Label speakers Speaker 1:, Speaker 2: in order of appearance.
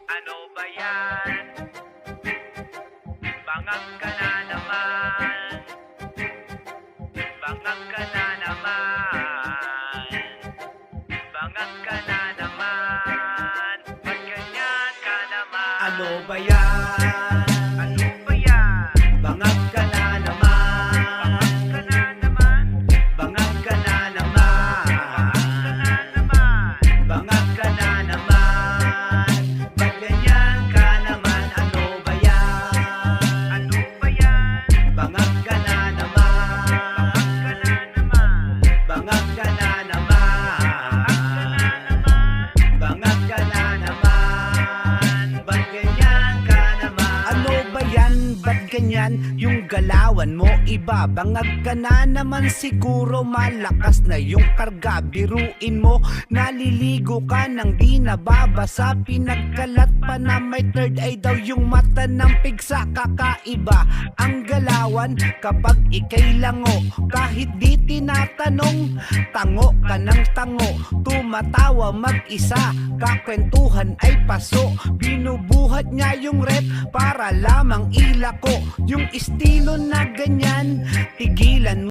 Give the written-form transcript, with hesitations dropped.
Speaker 1: Ano ba yan? Bangag ka na naman. Bangag ka na naman. Bangag ka na naman. Ba't ganyan ka naman?
Speaker 2: Ano ba yan?
Speaker 1: Ano ba yan?
Speaker 2: Bangag ka na naman.
Speaker 1: Bangag ka na naman.
Speaker 2: Bangag ka na naman.
Speaker 1: Bangag ka na naman.
Speaker 2: Bangag ka na naman. Ba't ganyan ka naman? Ano ba yan?
Speaker 1: Ano ba yan?
Speaker 2: Bangag ka na naman.
Speaker 1: Bangag ka na naman.
Speaker 2: Bangag ka na
Speaker 1: Bangag ka
Speaker 2: naman.
Speaker 1: na naman.
Speaker 2: Bangag ka na naman. Ba't ganyan ka naman? Ano ba yan? Ba't ganyan yung galawan mo? Iba, bangag ka na naman. Siguro malakas na yung karga. Biruin mo, naliligo ka nang di nababasa. Pinagkalat pa na may third eye daw yung mata ng pigsa. Kakaiba ang galawan kapag ikay lango. Kahit di tinatanong, tango ka ng tango. Tumatawa mag-isa, kakwentuhan ay paso. Binubuhat niya yung rep para lamang ilako. Yung estilo na ganyan, tigilan mo.